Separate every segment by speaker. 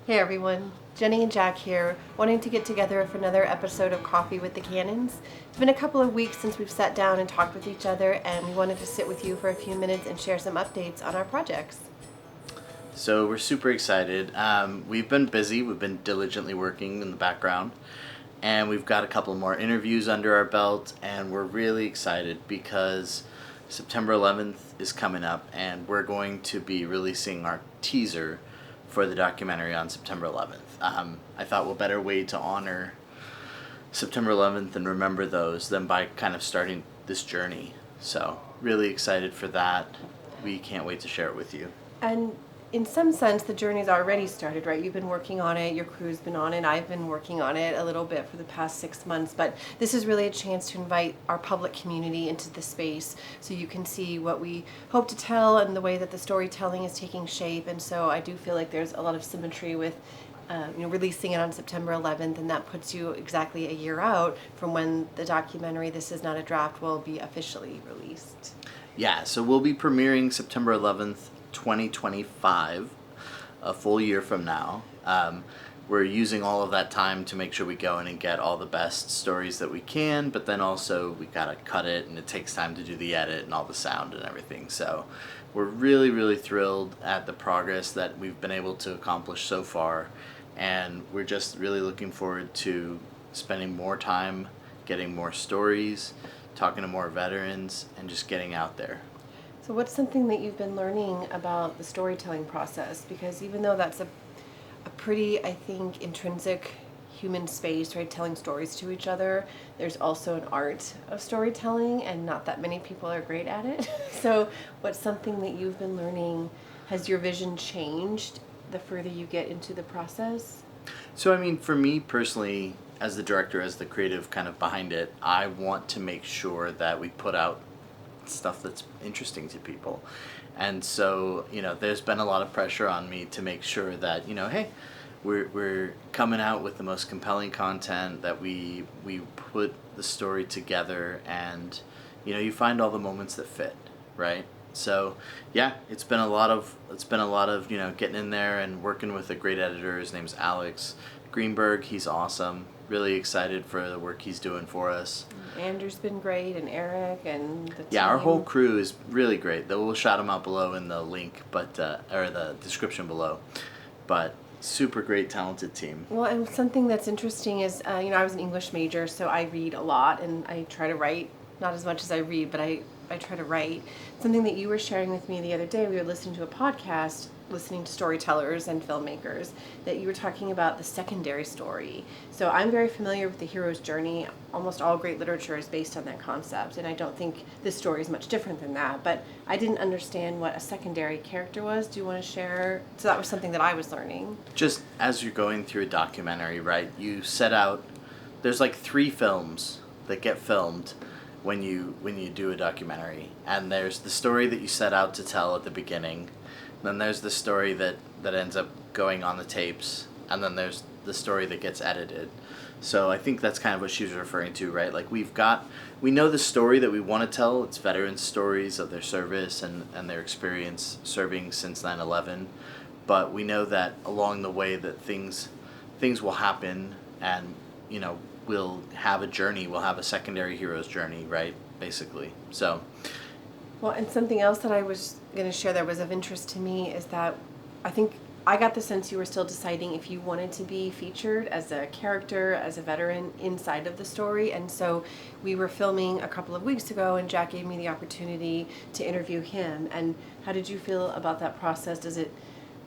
Speaker 1: Hey everyone, Jenny and Jack here, wanting to get together for another episode of Coffee with the Canons. It's been a couple of weeks since we've sat down and talked with each other, and we wanted to sit with you for a few minutes and share some updates on our projects.
Speaker 2: So we're super excited. We've been busy. We've been diligently working in the background, and we've got a couple more interviews under our belt, and we're really excited because September 11th is coming up, and we're going to be releasing our teaser for the documentary on September 11th. I thought what better way to honor September 11th and remember those than by kind of starting this journey. So really excited for that. We can't wait to share it with you.
Speaker 1: And in some sense, the journey's already started, right? You've been working on it, your crew's been on it, I've been working on it a little bit for the past 6 months, but this is really a chance to invite our public community into the space so you can see what we hope to tell and the way that the storytelling is taking shape. And so I do feel like there's a lot of symmetry with releasing it on September 11th, and that puts you exactly a year out from when the documentary This Is Not a Draft will be officially released.
Speaker 2: Yeah, so we'll be premiering September 11th, 2025, a full year from now. We're using all of that time to make sure we go in and get all the best stories that we can, but then also we gotta cut it, and it takes time to do the edit and all the sound and everything. So we're really, really thrilled at the progress that we've been able to accomplish so far, and we're just really looking forward to spending more time getting more stories, talking to more veterans, and just getting out there.
Speaker 1: So what's something that you've been learning about the storytelling process? Because even though that's a pretty, I think, intrinsic human space, right, telling stories to each other, there's also an art of storytelling, and not that many people are great at it. So what's something that you've been learning? Has your vision changed the further you get into the process?
Speaker 2: So, I mean, for me personally, as the director, as the creative kind of behind it, I want to make sure that we put out stuff that's interesting to people. And so, there's been a lot of pressure on me to make sure that, hey, we're coming out with the most compelling content, that we put the story together, and, you find all the moments that fit, right? So, yeah, it's been a lot of getting in there and working with a great editor. His name's Alex Greenberg. He's awesome. Really excited for the work he's doing for us.
Speaker 1: Andrew's been great, and Eric, and the team.
Speaker 2: Yeah, our whole crew is really great. We'll shout them out below in the link, but or the description below. But super great, talented team.
Speaker 1: Well, and something that's interesting is, I was an English major, so I read a lot, and I try to write, not as much as I read, but I try to write. Something that you were sharing with me the other day, we were listening to a podcast, listening to storytellers and filmmakers, that you were talking about the secondary story. So I'm very familiar with the hero's journey. Almost all great literature is based on that concept, and I don't think this story is much different than that, but I didn't understand what a secondary character was. Do you want to share? So that was something that I was learning.
Speaker 2: Just as you're going through a documentary, right, you set out, there's like 3 films that get filmed when you do a documentary, and there's the story that you set out to tell at the beginning, then there's the story that ends up going on the tapes, and then there's the story that gets edited. So I think that's kind of what she was referring to, right? Like we know the story that we want to tell. It's veterans' stories of their service and their experience serving since 9/11, but we know that along the way that things will happen, and we'll have a journey, we'll have a secondary hero's journey, right? Basically. So.
Speaker 1: Well, and something else that I was going to share that was of interest to me is that I think I got the sense you were still deciding if you wanted to be featured as a character, as a veteran inside of the story. And so we were filming a couple of weeks ago, and Jack gave me the opportunity to interview him. And how did you feel about that process? Does it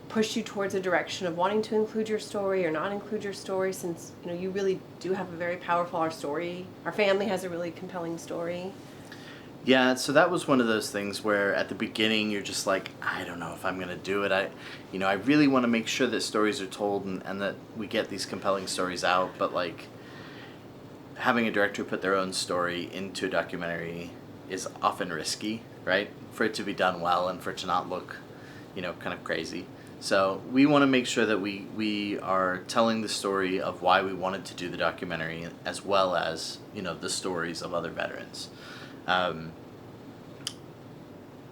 Speaker 1: push you towards a direction of wanting to include your story or not include your story, since you really do have a very powerful our family has a really compelling story?
Speaker 2: Yeah, so that was one of those things where at the beginning you're just like, I don't know if I'm going to do it. I really want to make sure that stories are told, and that we get these compelling stories out, but like having a director put their own story into a documentary is often risky, right? For it to be done well and for it to not look, kind of crazy. So we want to make sure that we are telling the story of why we wanted to do the documentary, as well as, the stories of other veterans.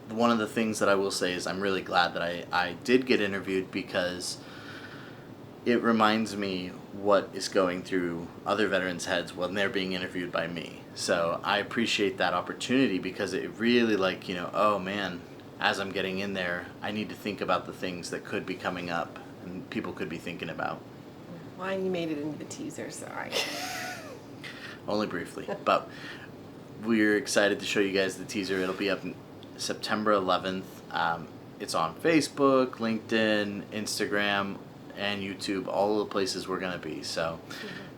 Speaker 2: One of the things that I will say is I'm really glad that I did get interviewed, because it reminds me what is going through other veterans' heads when they're being interviewed by me. So I appreciate that opportunity because it really, like, oh man, as I'm getting in there, I need to think about the things that could be coming up and people could be thinking about.
Speaker 1: Well, you made it into the teaser, sorry.
Speaker 2: Only briefly, but we're excited to show you guys the teaser. It'll be up September 11th. It's on Facebook, LinkedIn, Instagram, and YouTube, all the places we're going to be. So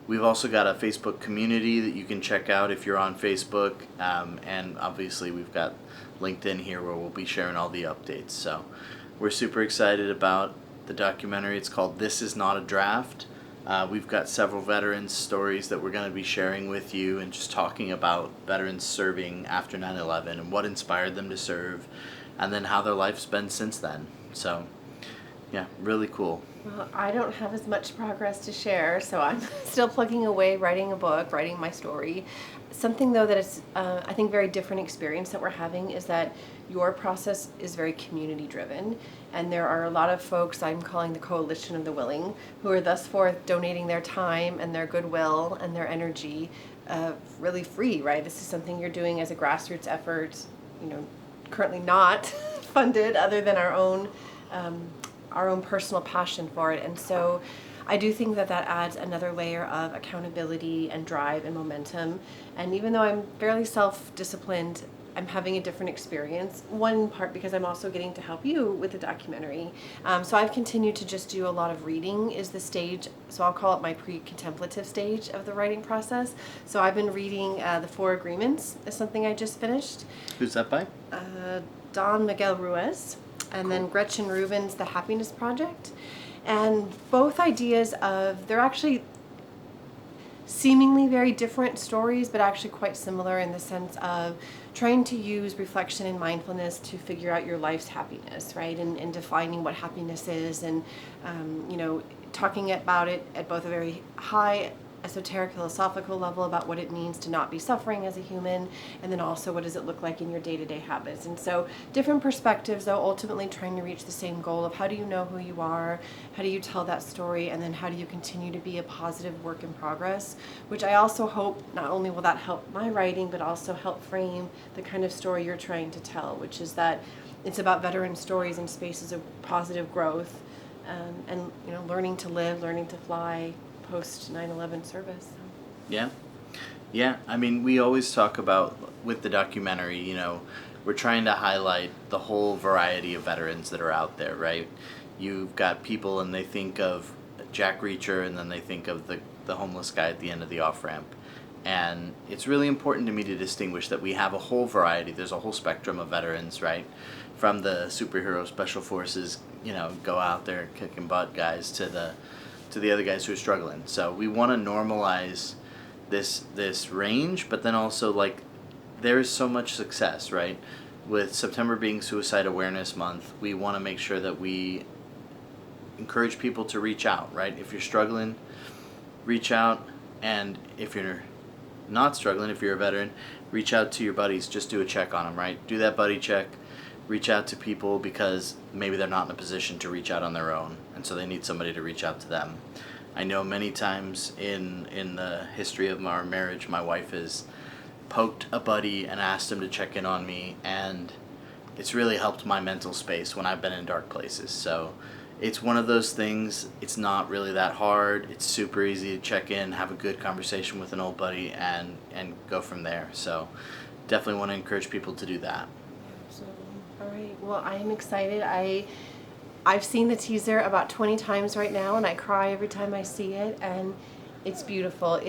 Speaker 2: we've also got a Facebook community that you can check out if you're on Facebook. And obviously we've got LinkedIn here where we'll be sharing all the updates. So we're super excited about the documentary. It's called This Is Not a Draft. We've got several veterans' stories that we're going to be sharing with you and just talking about veterans serving after 9/11 and what inspired them to serve and then how their life's been since then. So, yeah, really cool.
Speaker 1: Well, I don't have as much progress to share, so I'm still plugging away, writing a book, writing my story. Something, though, that is, I think, very different experience that we're having is that your process is very community-driven, and there are a lot of folks I'm calling the Coalition of the Willing who are thus forth donating their time and their goodwill and their energy really free, right? This is something you're doing as a grassroots effort, currently not funded other than our own personal passion for it. And so I do think that adds another layer of accountability and drive and momentum. And even though I'm fairly self-disciplined, I'm having a different experience. One part because I'm also getting to help you with the documentary. So I've continued to just do a lot of reading is the stage. So I'll call it my pre-contemplative stage of the writing process. So I've been reading The Four Agreements is something I just finished.
Speaker 2: Who's that by?
Speaker 1: Don Miguel Ruiz. And then Gretchen Rubin's The Happiness Project. And both ideas they're actually seemingly very different stories, but actually quite similar in the sense of trying to use reflection and mindfulness to figure out your life's happiness, right? And defining what happiness is and, talking about it at both a very high esoteric philosophical level about what it means to not be suffering as a human, and then also what does it look like in your day-to-day habits. And so different perspectives, though ultimately trying to reach the same goal of how do you know who you are, how do you tell that story, and then how do you continue to be a positive work in progress, which I also hope not only will that help my writing, but also help frame the kind of story you're trying to tell, which is that it's about veteran stories and spaces of positive growth, and learning to live, learning to fly, post 9/11 service.
Speaker 2: Yeah. I mean, we always talk about with the documentary, we're trying to highlight the whole variety of veterans that are out there, right? You've got people and they think of Jack Reacher and then they think of the homeless guy at the end of the off-ramp. And it's really important to me to distinguish that we have a whole variety. There's a whole spectrum of veterans, right? From the superhero special forces, go out there kicking butt guys to the other guys who are struggling. So we want to normalize this range, but then also there is so much success, right? With September being Suicide Awareness Month, we want to make sure that we encourage people to reach out, right? If you're struggling, reach out, and if you're not struggling, if you're a veteran, reach out to your buddies, just do a check on them, right? Do that buddy check, reach out to people because maybe they're not in a position to reach out on their own, and so they need somebody to reach out to them. I know many times in the history of our marriage, my wife has poked a buddy and asked him to check in on me, and it's really helped my mental space when I've been in dark places. So it's one of those things, it's not really that hard, it's super easy to check in, have a good conversation with an old buddy, and go from there. So definitely want to encourage people to do that.
Speaker 1: All right. Well, I am excited. I've seen the teaser about 20 times right now, and I cry every time I see it, and it's beautiful.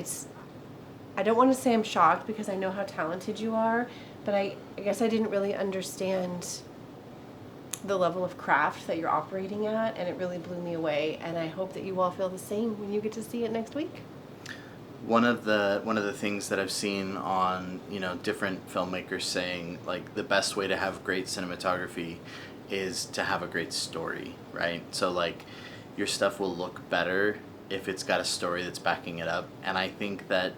Speaker 1: I don't want to say I'm shocked because I know how talented you are, but I guess I didn't really understand the level of craft that you're operating at, and it really blew me away, and I hope that you all feel the same when you get to see it next week.
Speaker 2: One of the things that I've seen on different filmmakers saying the best way to have great cinematography is to have a great story, right? So your stuff will look better if it's got a story that's backing it up. And I think that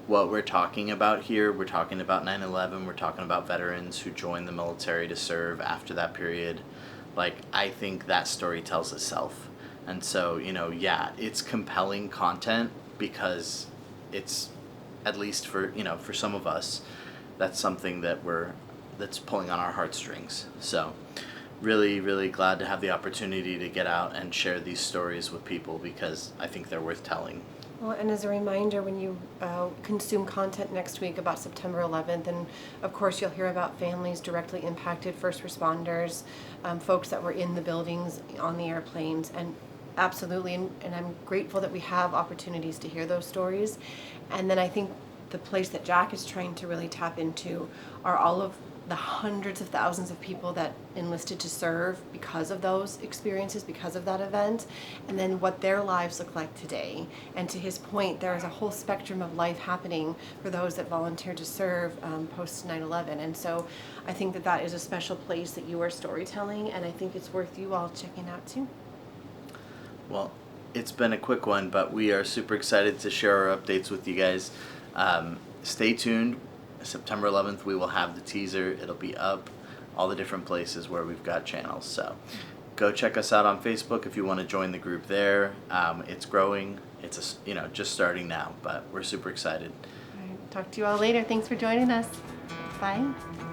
Speaker 2: what we're talking about here, we're talking about 9/11, we're talking about veterans who joined the military to serve after that period. I think that story tells itself. And so, yeah, it's compelling content because it's, at least for, for some of us, that's something that's pulling on our heartstrings. So really, really glad to have the opportunity to get out and share these stories with people because I think they're worth telling.
Speaker 1: Well, and as a reminder, when you consume content next week about September 11th, and of course you'll hear about families directly impacted, first responders, folks that were in the buildings, on the airplanes, and absolutely, and I'm grateful that we have opportunities to hear those stories. And then I think the place that Jack is trying to really tap into are all of the hundreds of thousands of people that enlisted to serve because of those experiences, because of that event, and then what their lives look like today. And to his point, there is a whole spectrum of life happening for those that volunteered to serve post 9/11. And so I think that that is a special place that you are storytelling, and I think it's worth you all checking out too.
Speaker 2: Well, it's been a quick one, but we are super excited to share our updates with you guys. Stay tuned. September 11th, we will have the teaser. It'll be up all the different places where we've got channels. So go check us out on Facebook if you want to join the group there. It's growing. It's just starting now, but we're super excited.
Speaker 1: All right, talk to you all later. Thanks for joining us. Bye.